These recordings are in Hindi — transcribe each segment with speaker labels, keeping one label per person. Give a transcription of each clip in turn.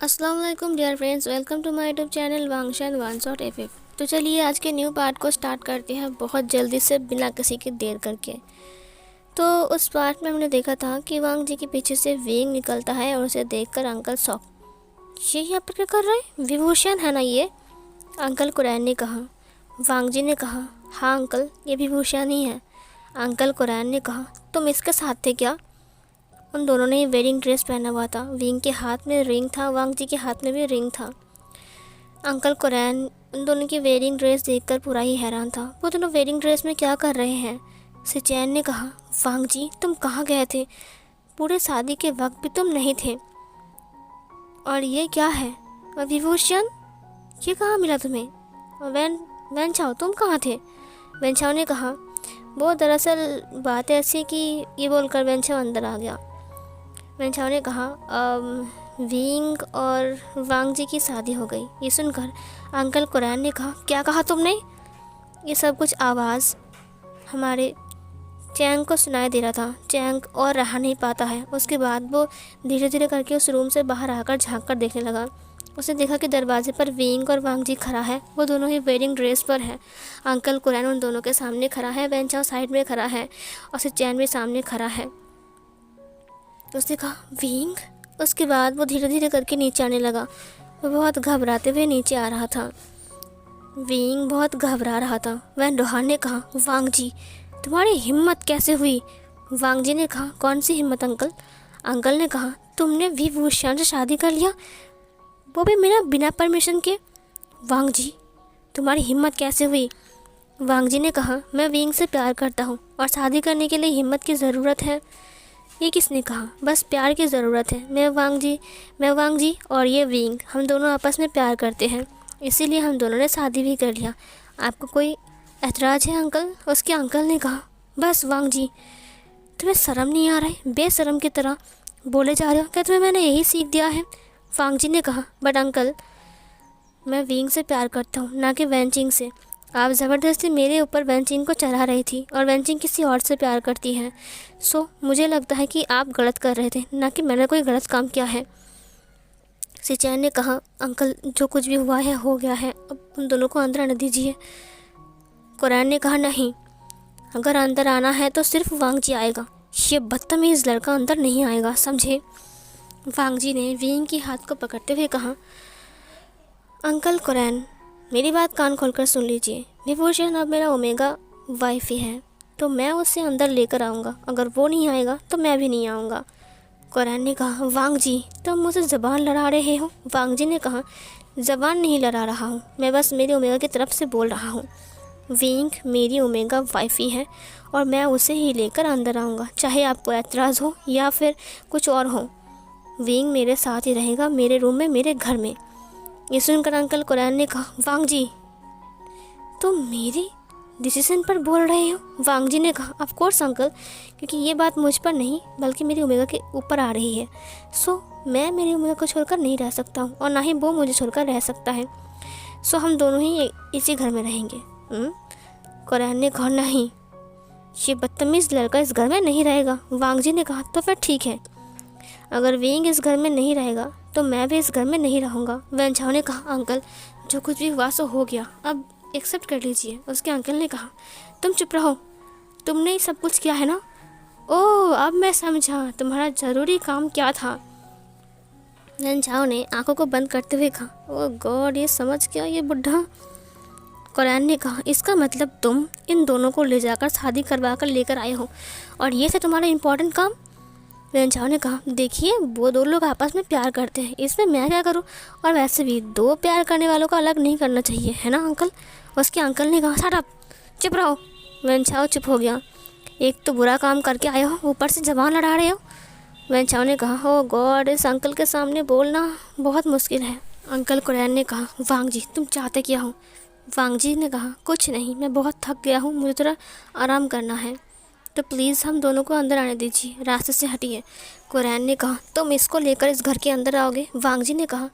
Speaker 1: अस्सलाम वालेकुम dear friends, welcome to my YouTube channel Wangshan one shot F. तो चलिए आज के न्यू पार्ट को स्टार्ट करते हैं बहुत जल्दी से बिना किसी की देर करके। तो उस पार्ट में हमने देखा था कि वांग जी के पीछे से विंग निकलता है और उसे देखकर अंकल शॉक। ये यहाँ पर क्या कर रहा है? विभूषण है ना ये? अंकल कुरैन ने कहा। वांग जी ने कहा, हाँ अंकल, ये विभूषण ही है। अंकल कुरैन ने कहा, तुम इसके साथ थे क्या? उन दोनों ने वेडिंग ड्रेस पहना हुआ था। विंग के हाथ में रिंग था, वांग जी के हाथ में भी रिंग था। अंकल कुरैन उन दोनों की वेडिंग ड्रेस देखकर पूरा ही हैरान था। वो दोनों वेडिंग ड्रेस में क्या कर रहे हैं? सिचैन ने कहा, वांग जी तुम कहाँ गए थे? पूरे शादी के वक्त भी तुम नहीं थे। और ये क्या है? विभूषण, ये कहाँ मिला तुम्हें? और वैन चाओ तुम कहाँ थे? वैन चाओ ने कहा, वो दरअसल बात ऐसी कि ये बोलकर वैन चाओ अंदर आ गया। वैन चाओ ने कहा, विंग और वांग जी की शादी हो गई। ये सुनकर अंकल कुरैन ने कहा, क्या कहा तुमने? ये सब कुछ आवाज़ हमारे चैंग को सुनाई दे रहा था। चैंग और रहा नहीं पाता है। उसके बाद वो धीरे धीरे करके उस रूम से बाहर आकर झांक कर देखने लगा। उसने देखा कि दरवाजे पर विंग और वांग जी खड़ा है। वो दोनों ही वेडिंग ड्रेस पर है। अंकल कुरैन उन दोनों के सामने खड़ा है। वैन चाओ साइड में खड़ा है और सिचैन भी सामने खड़ा है। उसने कहा, विंग? उसके बाद वो धीरे धीरे करके नीचे आने लगा। वो बहुत घबराते हुए नीचे आ रहा था। विंग बहुत घबरा रहा था। वैन डोहान ने कहा, वांग जी तुम्हारी हिम्मत कैसे हुई? वांग जी ने कहा, कौन सी हिम्मत अंकल? अंकल ने कहा, तुमने विभूषण से शादी कर लिया, वो भी मेरा बिना परमिशन के। वांग जी तुम्हारी हिम्मत कैसे हुई? वांग जी ने कहा, मैं विंग से प्यार करता हूँ और शादी करने के लिए हिम्मत की ज़रूरत है। ये किसने कहा? बस प्यार की ज़रूरत है। मैं वांग जी और ये विंग, हम दोनों आपस में प्यार करते हैं, इसीलिए हम दोनों ने शादी भी कर लिया। आपको कोई एतराज़ है अंकल? उसके अंकल ने कहा, बस वांग जी तुम्हें शर्म नहीं आ रहा है? बेशर्म की तरह बोले जा रहे हो। क्या तुम्हें मैंने यही सीख दिया है? वांग जी ने कहा, बट अंकल मैं विंग से प्यार करता हूँ, ना कि वैनचिंग से। आप ज़बरदस्ती मेरे ऊपर वैनचिंग को चढ़ा रही थी और वैनचिंग किसी और से प्यार करती है। सो मुझे लगता है कि आप गलत कर रहे थे, ना कि मैंने कोई गलत काम किया है। सिचैन ने कहा, अंकल जो कुछ भी हुआ है हो गया है, अब उन दोनों को अंदर आने दीजिए। कुरैन ने कहा, नहीं, अगर अंदर आना है तो सिर्फ वांग जी आएगा। ये बदतमीज़ लड़का अंदर नहीं आएगा, समझे? वांग जी ने विंग की हाथ को पकड़ते हुए कहा, अंकल कुरैन मेरी बात कान खोलकर सुन लीजिए। विभूषण अब मेरा ओमेगा वाइफ ही है, तो मैं उसे अंदर लेकर आऊँगा। अगर वो नहीं आएगा तो मैं भी नहीं आऊँगा। कुरैन ने कहा, वांग जी तुम मुझसे ज़बान लड़ा रहे हो? वांग जी ने कहा, ज़बान नहीं लड़ा रहा हूँ, मैं बस मेरी ओमेगा की तरफ से बोल रहा हूँ। विंग मेरी ओमेगा वाइफ ही है और मैं उसे ही लेकर अंदर आऊँगा, चाहे आपको एतराज़ हो या फिर कुछ और हो। विंग मेरे साथ ही रहेगा, मेरे रूम में, मेरे घर में। ये सुनकर अंकल कुरैन ने कहा, वांग जी तुम मेरी डिसीजन पर बोल रहे हो? वांग जी ने कहा, ऑफ कोर्स अंकल, क्योंकि ये बात मुझ पर नहीं बल्कि मेरी ओमेगा के ऊपर आ रही है। सो मैं मेरी ओमेगा को छोड़कर नहीं रह सकता हूँ और ना ही वो मुझे छोड़कर रह सकता है। सो हम दोनों ही इसी घर में रहेंगे। कुरैन ने कहा, नहीं, ये बदतमीज़ लड़का इस घर में नहीं रहेगा। वांग जी ने कहा, तो फिर ठीक है, अगर विंग इस घर में नहीं रहेगा तो मैं भी इस घर में नहीं रहूँगा। वैन चाओ ने कहा, अंकल जो कुछ भी हुआ सो हो गया, अब एक्सेप्ट कर लीजिए। उसके अंकल ने कहा, तुम चुप रहो, तुमने ही सब कुछ किया है ना? ओह अब मैं समझा तुम्हारा ज़रूरी काम क्या था। वैन चाओ ने आंखों को बंद करते हुए कहा, ओह गॉड, ये समझ गया ये बुढ़ा। कुरैन ने कहा, इसका मतलब तुम इन दोनों को ले जाकर शादी करवा कर लेकर आए हो और ये था तुम्हारा इम्पोर्टेंट काम? वैन चाओ ने कहा, देखिए वो दो लोग आपस में प्यार करते हैं, इसमें मैं क्या करूं? और वैसे भी दो प्यार करने वालों को अलग नहीं करना चाहिए, है ना अंकल? उसके अंकल ने कहा, शट अप, चुप रहो। वैन चाओ चुप हो गया। एक तो बुरा काम करके आए हो, ऊपर से जबान लड़ा रहे हो। वैन चाओ ने कहा, ओ गॉड, इस अंकल के सामने बोलना बहुत मुश्किल है। अंकल कुरैन ने कहा, वांग जी तुम चाहते क्या हो? वांग जी ने कहा, कुछ नहीं, मैं बहुत थक गया हूँ, मुझे थोड़ा आराम करना है, तो प्लीज़ हम दोनों को अंदर आने दीजिए, रास्ते से हटिए। कुरैन ने कहा, तुम इसको लेकर इस घर के अंदर आओगे? वांग जी ने कहा,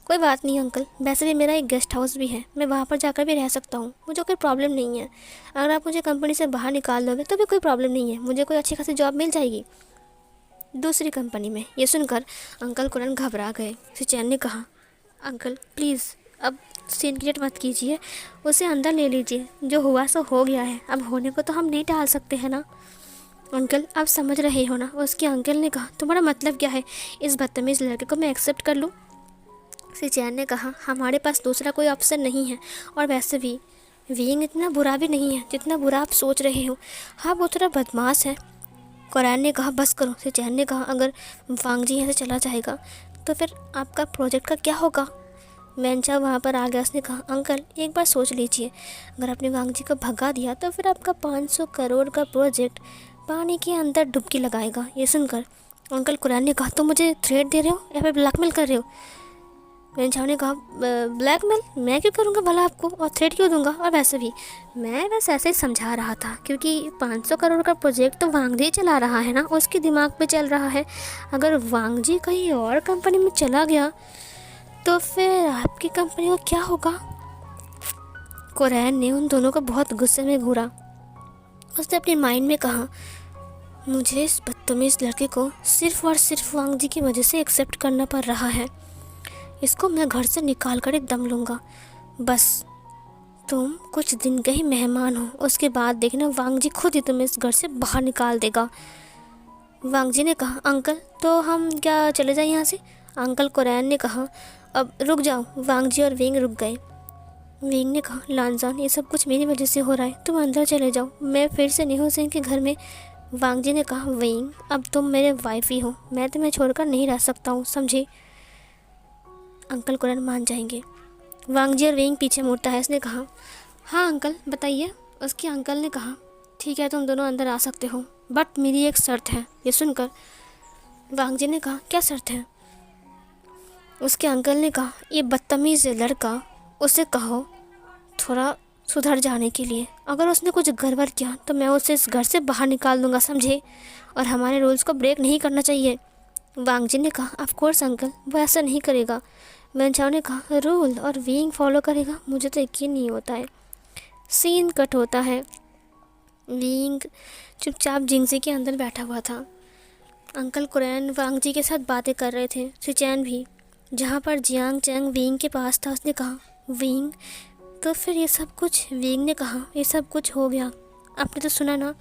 Speaker 1: कोई बात नहीं अंकल, वैसे भी मेरा एक गेस्ट हाउस भी है, मैं वहाँ पर जाकर भी रह सकता हूँ, मुझे कोई प्रॉब्लम नहीं है। अगर आप मुझे कंपनी से बाहर निकाल दोगे तो भी कोई प्रॉब्लम नहीं है, मुझे कोई अच्छी खासी जॉब मिल जाएगी। दूसरी कंपनी में। ये सुनकर अंकल कुरन घबरा गए। सिचैन ने कहा, अंकल प्लीज़ अब सीन क्रिएट मत कीजिए, उसे अंदर ले लीजिए। जो हुआ सो हो गया है, अब होने को तो हम नहीं टाल सकते हैं ना। अंकल आप समझ रहे हो ना। उसके अंकल ने कहा, तुम्हारा मतलब क्या है? इस बदतमीज़ लड़के को मैं एक्सेप्ट कर लूँ? सिचैन ने कहा, हमारे पास दूसरा कोई ऑप्शन नहीं है, और वैसे भी विंग इतना बुरा भी नहीं है जितना बुरा आप सोच रहे हो। हाँ वो थोड़ा बदमाश है। कुरैन ने कहा, बस करो। सिचैन ने कहा, अगर वांग जी यहाँ से चला जाएगा तो फिर आपका प्रोजेक्ट का क्या होगा? वेंचा वहाँ पर आ गया। उसने कहा, अंकल एक बार सोच लीजिए, अगर आपने वांग जी को भगा दिया तो फिर आपका 500 करोड़ का प्रोजेक्ट पानी के अंदर डुबकी लगाएगा। ये सुनकर अंकल कुरैन ने कहा, तुम मुझे थ्रेट दे रहे हो या फिर ब्लैकमेल कर रहे हो? वेंचाओ ने कहा, ब्लैकमेल मैं क्यों करूँगा भला आपको, और थ्रेट क्यों दूंगा? और वैसे भी मैं बस ऐसे ही समझा रहा था, क्योंकि 500 करोड़ का प्रोजेक्ट तो वांग जी चला रहा है ना, उसके दिमाग पे चल रहा है। अगर वांग जी कहीं और कंपनी में चला गया तो फिर आपकी कंपनी को क्या होगा? कुरैन ने उन दोनों को बहुत गुस्से में घूरा। उसने अपने माइंड में कहा, मुझे इस बदतमीज़ लड़के को सिर्फ और सिर्फ वांग जी की वजह से एक्सेप्ट करना पड़ रहा है। इसको मैं घर से निकाल कर एक दम लूँगा। बस तुम कुछ दिन के ही मेहमान हो, उसके बाद देखना वांग जी खुद ही तुम्हें इस घर से बाहर निकाल देगा। वांग जी ने कहा, अंकल तो हम क्या चले जाएं यहाँ से? अंकल कुरैन ने कहा, अब रुक जाओ। वांग जी और विंग रुक गए। विंग ने कहा, लानजान ये सब कुछ मेरी वजह से हो रहा है, तुम अंदर चले जाओ, मैं फिर से नहीं हो सिंह के घर में। वांग जी ने कहा, विंग अब तुम मेरे वाइफ ही हो, मैं तुम्हें छोड़कर नहीं रह सकता हूँ, समझे? अंकल कुरैन मान जाएंगे। वांग जी और विंग पीछे मुड़ता है। उसने कहा, हाँ अंकल बताइए। उसके अंकल ने कहा, ठीक है तुम दोनों अंदर आ सकते हो, बट मेरी एक शर्त है। ये सुनकर वांग जी ने कहा, क्या शर्त है? उसके अंकल ने कहा, ये बदतमीज़ लड़का, उसे कहो थोड़ा सुधर जाने के लिए। अगर उसने कुछ गड़बड़ किया तो मैं उसे इस घर से बाहर निकाल दूंगा, समझे? और हमारे रूल्स को ब्रेक नहीं करना चाहिए। वांग जी ने कहा, ऑफ कोर्स अंकल, वो ऐसा नहीं करेगा। वेंचाओ ने कहा, रूल और विंग फॉलो करेगा? मुझे तो यकीन नहीं होता है। सीन कट होता है। विंग चुपचाप जिंगजी के अंदर बैठा हुआ था। अंकल कुरैन वांग जी के साथ बातें कर रहे थे, सिचैन भी। जहाँ पर जियांग चैंग विंग के पास था, उसने कहा, विंग तो फिर ये सब कुछ? विंग ने कहा, ये सब कुछ हो गया, आपने तो सुना ना।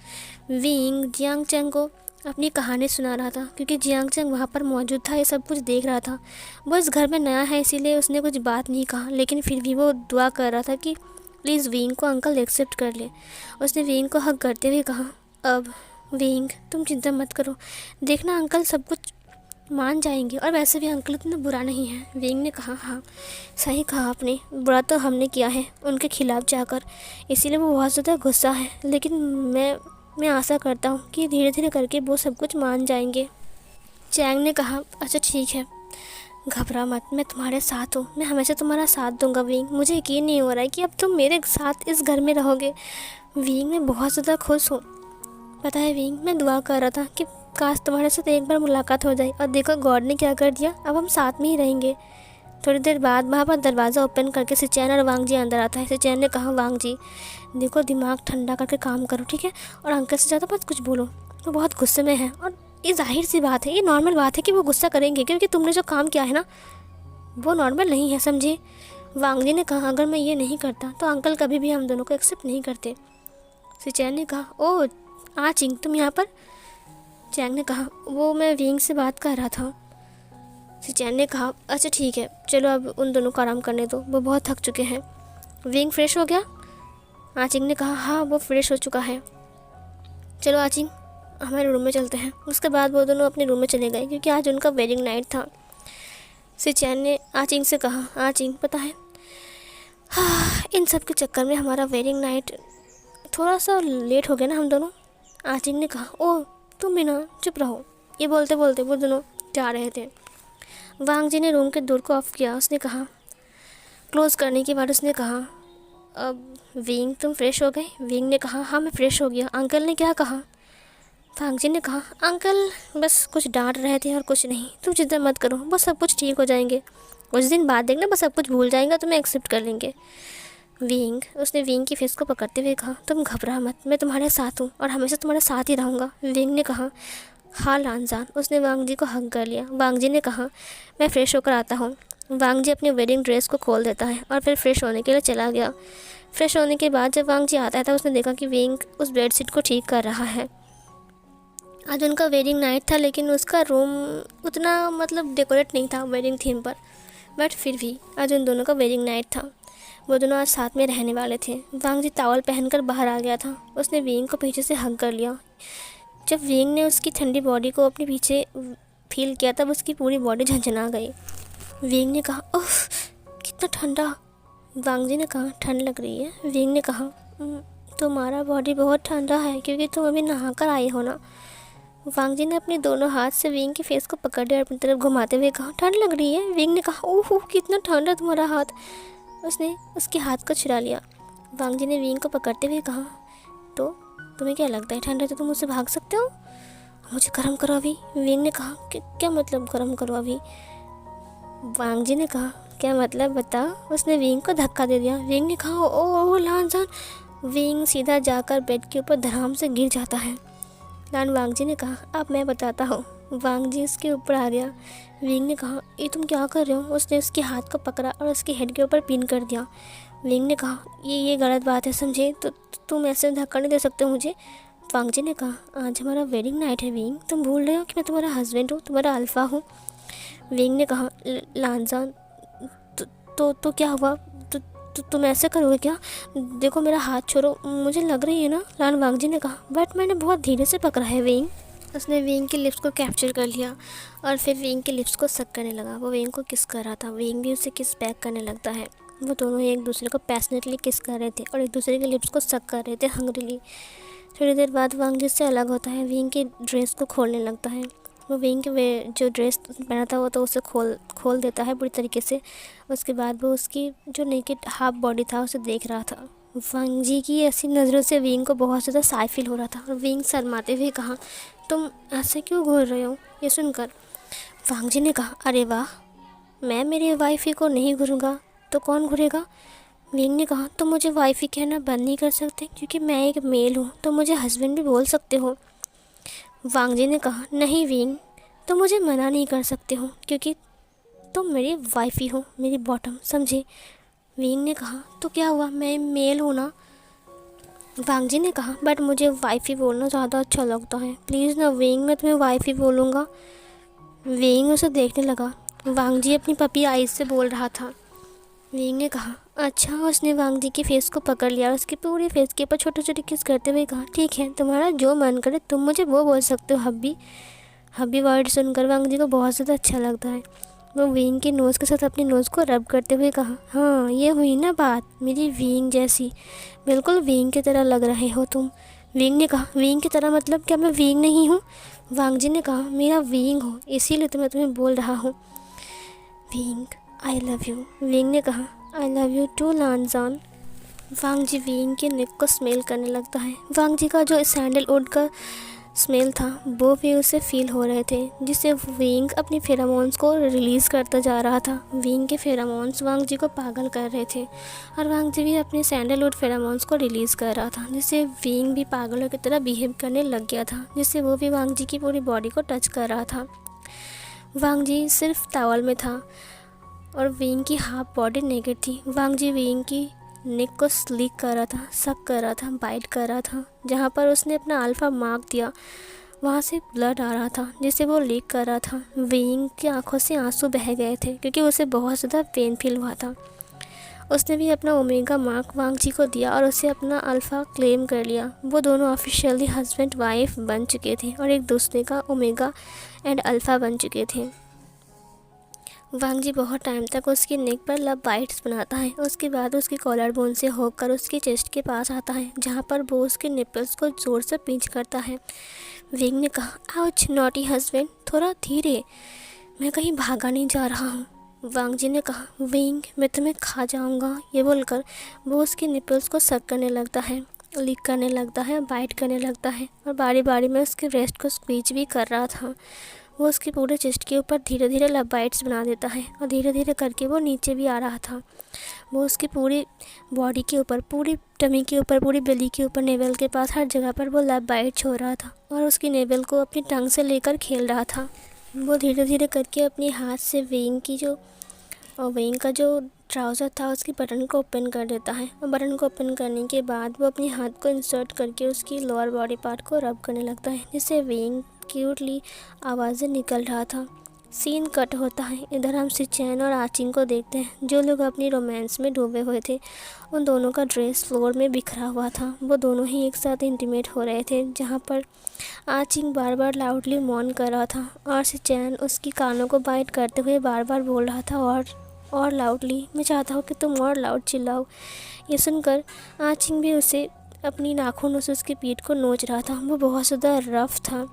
Speaker 1: विंग जियांग चैंग को अपनी कहानी सुना रहा था, क्योंकि जियांग चैंग वहाँ पर मौजूद था, ये सब कुछ देख रहा था। वो इस घर में नया है इसीलिए उसने कुछ बात नहीं कहा, लेकिन फिर भी वो दुआ कर रहा था कि प्लीज़ विंग को अंकल एक्सेप्ट कर ले। उसने विंग को हक करते हुए कहा, अब विंग तुम चिंता मत करो, देखना अंकल सब कुछ मान जाएंगे, और वैसे भी अंकल इतना बुरा नहीं है। विंग ने कहा, हाँ सही कहा आपने, बुरा तो हमने किया है उनके खिलाफ़ जाकर, इसीलिए वो बहुत ज़्यादा गुस्सा है, लेकिन मैं आशा करता हूँ कि धीरे धीरे करके वो सब कुछ मान जाएंगे। चैंग ने कहा, अच्छा ठीक है, घबरा मत, मैं तुम्हारे साथ हूँ, मैं हमेशा तुम्हारा साथ दूंगा विंग। मुझे यकीन नहीं हो रहा है कि अब तुम मेरे साथ इस घर में रहोगे। विंग मैं बहुत ज़्यादा खुश हूँ। पता है विंग, मैं दुआ कर रहा था कि काश तुम्हारे साथ एक बार मुलाकात हो जाए, और देखो गॉड ने क्या कर दिया, अब हम साथ में ही रहेंगे। थोड़ी देर बाद वहाँ पर दरवाज़ा ओपन करके सिचैन और वांग जी अंदर आता है। सिचैन ने कहा, वांग जी देखो दिमाग ठंडा करके काम करो, ठीक है, और अंकल से ज़्यादा मत कुछ बोलो, वो बहुत गुस्से में है, और ये जाहिर सी बात है, ये नॉर्मल बात है कि वो गुस्सा करेंगे, क्योंकि तुमने जो काम किया है ना वो नॉर्मल नहीं है, समझे? वांग जी ने कहा, अगर मैं ये नहीं करता तो अंकल कभी भी हम दोनों को एक्सेप्ट नहीं करते। सिचैन ने कहा, ओह आचिंग तुम यहाँ पर? चैंग ने कहा, वो मैं विंग से बात कर रहा था। सिचैन ने कहा, अच्छा ठीक है, चलो अब उन दोनों को आराम करने दो, वो बहुत थक चुके हैं। विंग फ्रेश हो गया? आचिंग ने कहा, हाँ वो फ्रेश हो चुका है। चलो आचिंग हमारे रूम में चलते हैं। उसके बाद वो दोनों अपने रूम में चले गए, क्योंकि आज उनका वेडिंग नाइट था। सिचैन ने आचिंग से कहा, आचिंग पता है, हाँ इन सब के चक्कर में हमारा वेडिंग नाइट थोड़ा सा लेट हो गया ना हम दोनों। आचिंग ने कहा, ओह तुम भी ना चुप रहो। ये बोलते बोलते वो दोनों जा रहे थे। वांग जी ने रूम के डोर को ऑफ किया। उसने कहा, क्लोज़ करने के बाद उसने कहा, अब विंग तुम फ्रेश हो गए? विंग ने कहा, हाँ मैं फ़्रेश हो गया। अंकल ने क्या कहा? वांग जी ने कहा, अंकल बस कुछ डांट रहे थे और कुछ नहीं, तुम चिंता मत करो, वो सब कुछ ठीक हो जाएंगे, कुछ दिन बाद देखना बस सब कुछ भूल जाएंगे, तुम्हें एक्सेप्ट कर लेंगे। विंग उसने विंग की फेस को पकड़ते हुए कहा, तुम घबरा मत, मैं तुम्हारे साथ हूँ और हमेशा तुम्हारे साथ ही रहूँगा। विंग ने कहा, हाँ लानजान, उसने वांग जी को हग कर लिया। वांग जी ने कहा, मैं फ़्रेश होकर आता हूँ। वांग जी अपनी वेडिंग ड्रेस को खोल देता है और फिर फ्रेश होने के लिए चला गया। फ्रेश होने के बाद जब वांग जी आता है तो उसने देखा कि विंग उस बेडशीट को ठीक कर रहा है। आज उनका वेडिंग नाइट था, लेकिन उसका रूम उतना मतलब डेकोरेट नहीं था वेडिंग थीम पर, बट फिर भी आज उन दोनों का वेडिंग नाइट था। वो दोनों आज साथ में रहने वाले थे। वांग जी टॉवल पहनकर बाहर आ गया था। उसने विंग को पीछे से हग कर लिया। जब विंग ने उसकी ठंडी बॉडी को अपने पीछे फील किया तब उसकी पूरी बॉडी झंझना गई। विंग ने कहा, उफ कितना ठंडा। वांग जी ने कहा, ठंड लग रही है। विंग ने कहा, तुम्हारा बॉडी बहुत ठंडा है क्योंकि तुम अभी नहा कर आए हो ना। वांग जी ने अपने दोनों हाथ से विंग के फेस को पकड़ लिया और अपनी तरफ घुमाते हुए कहा, ठंड लग रही है। विंग ने कहा, ओह कितना ठंडा तुम्हारा हाथ। उसने उसके हाथ को छुड़ा लिया। वांग जी ने विंग को पकड़ते हुए कहा, तो तुम्हें क्या लगता है ठंड है तो तुम मुझसे भाग सकते हो? मुझे गर्म करो अभी। विंग ने कहा, क्या मतलब गर्म करो अभी? वांग जी ने कहा, क्या मतलब बता। उसने विंग को धक्का दे दिया। विंग ने कहा, ओ लानजान। विंग सीधा जाकर बेड के ऊपर धड़ाम से गिर जाता है। लान वांग जी ने कहा, अब मैं बताता हूँ। वांग जी उसके ऊपर आ गया। विंग ने कहा, ये तुम क्या कर रहे हो? उसने उसके हाथ को पकड़ा और उसके हेड के ऊपर पिन कर दिया। विंग ने कहा, ये गलत बात है समझे, तो तुम ऐसे धक्का नहीं दे सकते हो मुझे। वांग जी ने कहा, आज हमारा वेडिंग नाइट है विंग, तुम भूल रहे हो कि मैं तुम्हारा हस्बैंड हूँ, तुम्हारा अल्फ़ा हूँ। विंग ने कहा, लानजान तो क्या हुआ? तुम ऐसे करोगे क्या? देखो मेरा हाथ छोड़ो, मुझे लग रही है ना। लान वांग जी ने कहा, बट मैंने बहुत धीरे से पकड़ा है विंग। उसने विंग के लिप्स को कैप्चर कर लिया और फिर विंग के लिप्स को सक करने लगा। वो विंग को किस कर रहा था, विंग भी उसे किस बैक करने लगता है। वो दोनों एक दूसरे को पैशनेटली किस कर रहे थे और एक दूसरे के लिप्स को सक कर रहे थे हंग्रीली। थोड़ी देर बाद वांग जिससे अलग होता है, विंग की ड्रेस को खोलने लगता है। वो विंग के वे जो ड्रेस पहना था वो तो उसे खोल देता है पूरी तरीके से। उसके बाद वो उसकी जो नेकेड हाफ बॉडी था उसे देख रहा था। वांग जी की ऐसी नज़रों से विंग को बहुत ज़्यादा साई फील हो रहा था और विंग शर्माते हुए कहा, तुम ऐसे क्यों घूर रहे हो? ये सुनकर वांग जी ने कहा, अरे वाह, मैं मेरी वाइफ को नहीं घूरूँगा तो कौन घूरेगा? विंग ने कहा, तो मुझे वाइफ कहना बंद नहीं कर सकते क्योंकि मैं एक मेल हूँ, तो मुझे हस्बैंड भी बोल सकते हो। वांग जी ने कहा, नहीं विंग, तो मुझे मना नहीं कर सकते हो क्योंकि तुम मेरी वाइफ ही हो, मेरी बॉटम, समझे? विंग ने कहा, तो क्या हुआ, मैं मेल हूँ ना। वांग जी ने कहा, बट मुझे वाइफ ही बोलना ज़्यादा अच्छा लगता है, प्लीज़ ना विंग, मैं तुम्हें वाइफ ही बोलूँगा। विंग उसे देखने लगा। वांग जी अपनी पपी आइज से बोल रहा था। विंग ने कहा, अच्छा। उसने वांग जी के फेस को पकड़ लिया और उसके पूरे फेस के ऊपर छोटे छोटे किस करते हुए कहा, ठीक है, तुम्हारा जो मन करे तुम मुझे वो बोल सकते हो हब्बी। हब्बी वर्ड सुनकर वांग जी को बहुत ज़्यादा अच्छा लगता है। वो विंग के नोज़ के साथ अपनी नोज़ को रब करते हुए कहा, हाँ ये हुई ना बात, मेरी विंग जैसी, बिल्कुल विंग की तरह लग रहे हो तुम। विंग ने कहा, विंग की तरह मतलब क्या मैं विंग नहीं हूँ? वांग जी ने कहा, मेरा विंग हो इसीलिए तो मैं तुम्हें बोल रहा हूँ Wei Ying, I love you. Wei Ying ने कहा, I love you too Lan Zhan. Wangji Wei Ying के नेक को स्मेल करने लगता है। वांग जी का जो सैंडलवुड का स्मेल था वो भी उसे फील हो रहे थे, जिससे विंग अपनी फेरामोन्स को रिलीज़ करता जा रहा था। विंग के फेरामोन्स वांग जी को पागल कर रहे थे और वांग जी भी अपने सैंडलवुड फेरामोन्स को रिलीज़ कर रहा था, जिससे विंग भी पागलों की तरह बिहेव करने लग गया था, जिससे वो भी वांग जी की पूरी बॉडी को टच कर रहा था। वांग जी सिर्फ टॉवल में था और विंग की हाफ बॉडी नेकेड थी। वांग जी विंग की नेक को स्लिक कर रहा था, सक कर रहा था, बाइट कर रहा था। जहाँ पर उसने अपना अल्फ़ा मार्क दिया वहाँ से ब्लड आ रहा था, जिसे वो लीक कर रहा था। विंग की आंखों से आंसू बह गए थे क्योंकि उसे बहुत ज़्यादा पेन फील हुआ था। उसने भी अपना ओमेगा मार्क वांग जी को दिया और उसे अपना अल्फ़ा क्लेम कर लिया। वो दोनों ऑफिशियली हस्बैंड वाइफ बन चुके थे और एक दूसरे का ओमेगा एंड अल्फ़ा बन चुके थे। वांग जी बहुत टाइम तक उसकी नेक पर लव बाइट्स बनाता है। उसके बाद उसकी कॉलर बोन से होकर उसकी चेस्ट के पास आता है, जहाँ पर वो उसके निपल्स को ज़ोर से पिंच करता है। विंग ने कहा, आउच नॉटी हस्बैंड, थोड़ा धीरे, मैं कहीं भागा नहीं जा रहा हूँ। वांग जी ने कहा, विंग, मैं तुम्हें खा जाऊँगा। ये बोलकर वो उसके निपल्स को सक करने लगता है, लिक करने लगता है, बाइट करने लगता है और बारी बारी में उसके ब्रेस्ट को स्क्वीज भी कर रहा था। वो उसके पूरे चेस्ट के ऊपर धीरे धीरे लव बाइट्स बना देता है और धीरे धीरे करके वो नीचे भी आ रहा था। वो उसकी पूरी बॉडी के ऊपर, पूरी टमी के ऊपर, पूरी बेली के ऊपर, नेवल के पास, हर जगह पर वो लव बाइट छोड़ रहा था और उसकी नेवल को अपनी टंग से लेकर खेल रहा था। वो धीरे धीरे करके अपने हाथ से विंग का जो ट्राउज़र था उसकी बटन को ओपन कर देता है और बटन को ओपन करने के बाद वो अपने हाथ को इंसर्ट करके उसकी लोअर बॉडी पार्ट को रब करने लगता है, जिससे विंग क्यूटली आवाज़ें निकल रहा था। सीन कट होता है। इधर हम सिचैन और आचिंग को देखते हैं, जो लोग अपनी रोमांस में डूबे हुए थे। उन दोनों का ड्रेस फ्लोर में बिखरा हुआ था। वो दोनों ही एक साथ इंटीमेट हो रहे थे, जहाँ पर आचिंग बार बार लाउडली मौन कर रहा था और सिचैन उसकी कानों को बाइट करते हुए बार बार बोल रहा था और लाउडली, मैं चाहता हूँ कि तुम और लाउड चिल्लाओ। ये सुनकर आचिंग भी उसे अपनी नाखूनों से उसकी पीठ को नोच रहा था। वो बहुत ज़्यादा रफ था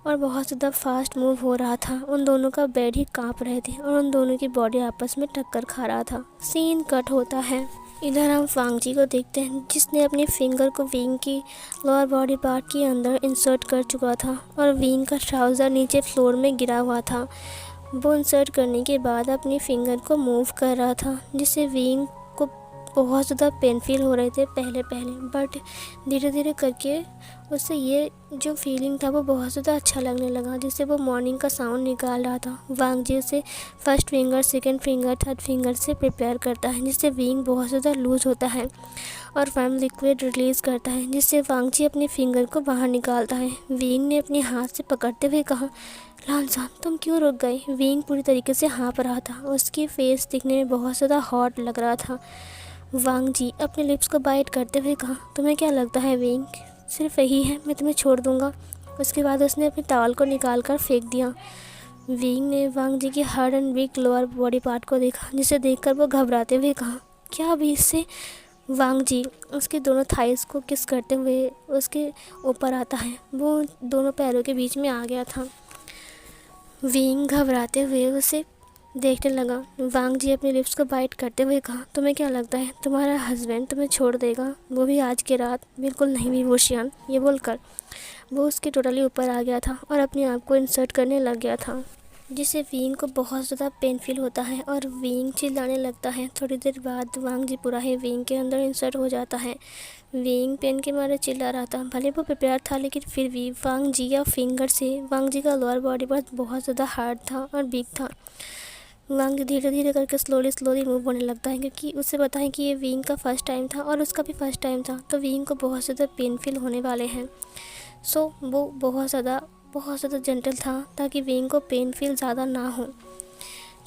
Speaker 1: और बहुत ज़्यादा फास्ट मूव हो रहा था। उन दोनों का बेड ही काँप रहे थे और उन दोनों की बॉडी आपस में टक्कर खा रहा था। सीन कट होता है। इधर हम वांगजी को देखते हैं, जिसने अपने फिंगर को विंग की लोअर बॉडी पार्ट के अंदर इंसर्ट कर चुका था और विंग का ट्राउज़र नीचे फ्लोर में गिरा हुआ था। वो इंसर्ट करने के बाद अपनी फिंगर को मूव कर रहा था, जिससे विंग को बहुत ज़्यादा पेन फील हो रहे थे पहले, बट धीरे धीरे करके उससे ये जो फीलिंग था वो बहुत ज़्यादा अच्छा लगने लगा, जिससे वो मॉर्निंग का साउंड निकाल रहा था। वांगजी उसे first finger, second finger, third finger से प्रिपेयर करता है, जिससे विंग बहुत ज़्यादा लूज़ होता है और फैम लिक्विड रिलीज़ करता है, जिससे वांगजी अपने फिंगर को बाहर निकालता है। विंग ने अपने हाथ से पकड़ते हुए कहा, लानसान, तुम क्यों रुक गए? विंग पूरी तरीके से हाँफ रहा था। उसकी फेस दिखने में बहुत ज़्यादा हॉट लग रहा था। वांगजी अपने लिप्स को बाइट करते हुए कहा, तुम्हें क्या लगता है विंग? सिर्फ यही है, मैं तुम्हें छोड़ दूंगा। उसके बाद उसने अपने टॉवल को निकाल कर फेंक दिया। विंग ने वांगजी की hard and weak lower body part को देखा, जिसे देखकर वो घबराते हुए कहा, क्या अभी इससे? वांगजी उसके दोनों थाइस को किस करते हुए उसके ऊपर आता है। वो दोनों पैरों के बीच में आ गया था। विंग घबराते हुए उसे देखने लगा। वांगजी अपने लिप्स को बाइट करते हुए कहा, तुम्हें क्या लगता है तुम्हारा हस्बैंड तुम्हें छोड़ देगा, वो भी आज की रात? बिल्कुल नहीं भी वुशियान। ये बोलकर वो उसके टोटली ऊपर आ गया था और अपने आप को इंसर्ट करने लग गया था, जिससे विंग को बहुत ज़्यादा पेन फील होता है और विंग चिल्लाने लगता है। थोड़ी देर बाद वांगजी पूरा ही विंग के अंदर इंसर्ट हो जाता है। विंग पेन के मारे चिल्ला रहा था। भले वो प्रिपेयर था, लेकिन फिर भी वांगजी या फिंगर से वांगजी का लोअर बॉडी पार्ट बहुत ज़्यादा हार्ड था और वीक था। वांगजी धीरे धीरे करके स्लोली मूव होने लगता है, क्योंकि उसे पता है कि ये विंग का फर्स्ट टाइम था और उसका भी फर्स्ट टाइम था, तो विंग को बहुत ज़्यादा पेन फील होने वाले हैं। सो वो बहुत ज़्यादा जेंटल था, ताकि विंग को पेन फील ज़्यादा ना हो।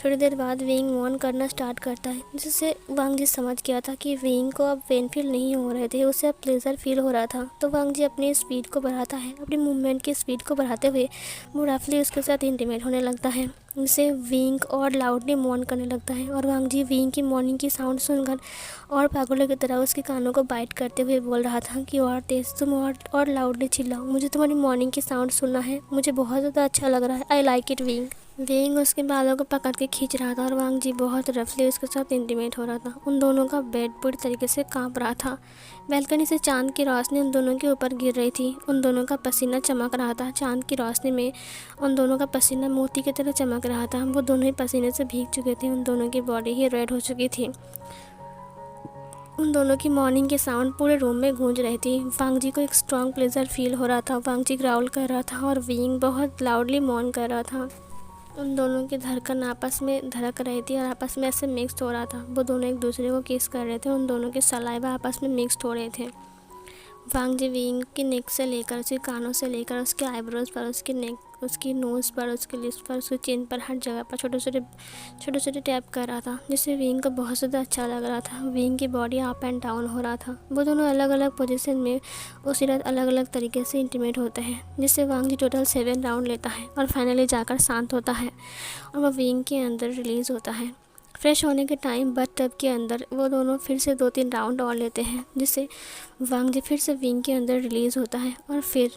Speaker 1: थोड़ी देर बाद विंग मॉन करना स्टार्ट करता है, जिससे वांगजी समझ गया था कि विंग को अब पेन फील नहीं हो रहे थे, उसे अब प्लेजर फील हो रहा था। तो वांगजी अपनी स्पीड को बढ़ाता है, अपनी मूवमेंट की स्पीड को बढ़ाते हुए वो रफली उसके साथ इंटीमेट होने लगता है, जिससे विंग और लाउडली मॉन करने लगता है। और वांगजी विंग की मॉर्निंग की साउंड सुनकर और पागलों की तरह उसके कानों को बाइट करते हुए बोल रहा था कि और तेज़ तुम और लाउडली चिल्लाओ, मुझे तुम्हारी मॉर्निंग की साउंड सुनना है, मुझे बहुत ज़्यादा अच्छा लग रहा है, I like it wing. Wing उसके बालों को पकड़ के खींच रहा था और वांगजी बहुत रफली उसके साथ इंटीमेट हो रहा था। उन दोनों का बेड पूरी तरीके से कांप रहा था। बैल्कनी से चांद की रोशनी उन दोनों के ऊपर गिर रही थी। उन दोनों का पसीना चमक रहा था। चांद की रोशनी में उन दोनों का पसीना मोती की तरह चमक रहा था। वो दोनों ही पसीने से भीग चुके थे। उन दोनों की बॉडी ही रेड हो चुकी थी। उन दोनों की मॉर्निंग की साउंड पूरे रूम में गूंज रही थी। वांगजी को एक स्ट्रॉन्ग प्लेजर फील हो रहा था। वांगजी ग्राउल कर रहा था और विंग बहुत लाउडली मॉन कर रहा था। उन दोनों की धड़कन आपस में धड़क रही थी और आपस में ऐसे मिक्स्ड हो रहा था। वो दोनों एक दूसरे को किस कर रहे थे। उन दोनों के सलाइवा आपस में मिक्स्ड हो रहे थे। वांगजी विंग की नेक से लेकर उसके कानों से लेकर उसके आईब्रोज पर, उसकी नेक, उसकी नोज़ पर, उसके लिप्स पर, उसके चिन पर, हर जगह पर छोटे छोटे टैप कर रहा था, जिससे विंग को बहुत ज़्यादा अच्छा लग रहा था। विंग की बॉडी अप एंड डाउन हो रहा था। वो दोनों अलग अलग पोजीशन में उसी रात अलग अलग तरीके से इंटीमेट होते हैं, जिससे वांगजी टोटल 7 राउंड लेता है और फाइनली जाकर शांत होता है और वह विंग के अंदर रिलीज़ होता है। फ्रेश होने के टाइम बथ टब के अंदर वो दोनों फिर से 2-3 राउंड और लेते हैं, जिससे वांगजी फिर से विंग के अंदर रिलीज़ होता है और फिर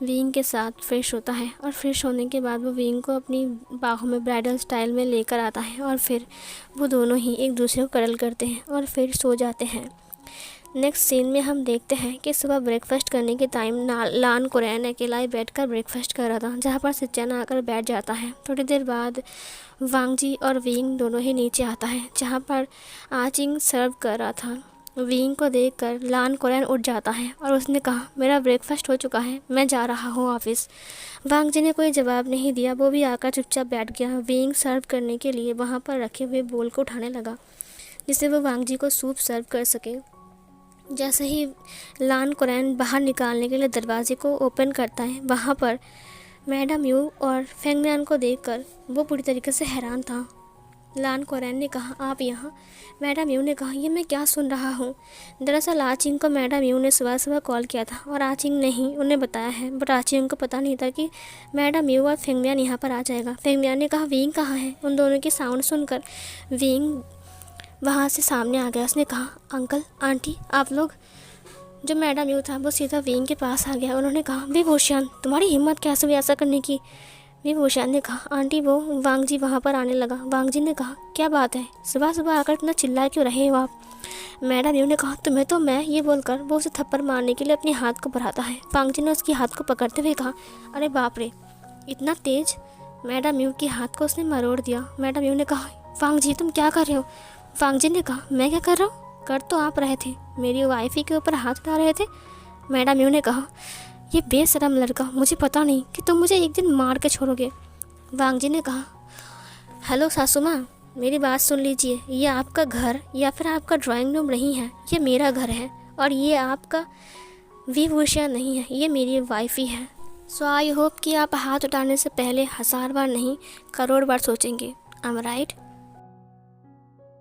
Speaker 1: विंग के साथ फ्रेश होता है। और फ्रेश होने के बाद वो विंग को अपनी बाहों में ब्राइडल स्टाइल में लेकर आता है और फिर वो दोनों ही एक दूसरे को कडल करते हैं और फिर सो जाते हैं। नेक्स्ट सीन में हम देखते हैं कि सुबह ब्रेकफास्ट करने के टाइम लान कुरैन अकेला ही बैठकर ब्रेकफास्ट कर रहा था, जहाँ पर सिचन आकर बैठ जाता है। थोड़ी देर बाद वांगजी और विंग दोनों ही नीचे आता है, जहाँ पर आचिंग सर्व कर रहा था। विंग को देखकर लान कुरैन उठ जाता है और उसने कहा, मेरा ब्रेकफास्ट हो चुका है, मैं जा रहा हूँ ऑफिस। वांगजी ने कोई जवाब नहीं दिया, वो भी आकर चुपचाप बैठ गया। विंग सर्व करने के लिए वहाँ पर रखे हुए बोल को उठाने लगा, जिससे वो वांगजी को सूप सर्व कर सके। जैसे ही लान कुरैन बाहर निकालने के लिए दरवाजे को ओपन करता है, वहाँ पर मैडम यू और फेंगमियान को देखकर वो पूरी तरीके से हैरान था। लान कुरैन ने कहा, आप यहाँ? मैडम यू ने कहा, ये मैं क्या सुन रहा हूँ? दरअसल आचिंग को मैडम यू ने सुबह सुबह कॉल किया था और आचिंग ने ही उन्हें बताया है, बट आचिंग को पता नहीं था कि मैडम यू और फेंगमियान यहाँ पर आ जाएगा। फेंगमियान ने कहा, विंग कहाँ है? उन दोनों की साउंड सुनकर विंग वहाँ से सामने आ गया। उसने कहा, अंकल आंटी आप लोग। जो मैडम यू था वो सीधा विंग के पास आ गया। उन्होंने कहा, विभूषण तुम्हारी हिम्मत कैसे हुई ऐसा करने की? विभूषण ने कहा, आंटी वो वांगजी वहाँ पर आने लगा। वांगजी ने कहा, क्या बात है, सुबह सुबह आकर इतना चिल्ला क्यों रहे हो आप? मैडम यू ने कहा, तुम्हें तो मैं, ये बोलकर वो उसे थप्पड़ मारने के लिए अपने हाथ को बढ़ाता है। वांगजी ने उसके हाथ को पकड़ते हुए कहा, अरे बाप रे, इतना तेज! मैडम यू के हाथ को उसने मरोड़ दिया। मैडम यू ने कहा, वांगजी तुम क्या कर रहे हो? वांगजी ने कहा, मैं क्या कर रहा हूँ? कर तो आप रहे थे, मेरी वाइफ के ऊपर हाथ उठा रहे थे। मैडम यू ने कहा, ये बेशरम लड़का, मुझे पता नहीं कि तुम मुझे एक दिन मार के छोड़ोगे। वांगजी ने कहा, हेलो सासू माँ, मेरी बात सुन लीजिए, ये आपका घर या फिर आपका ड्राइंग रूम नहीं है, ये मेरा घर है। और ये आपका विभूषण नहीं है, ये मेरी वाइफ ही है। सो आई होप कि आप हाथ उठाने से पहले 1000 बार नहीं, करोड़ बार सोचेंगे। I am right?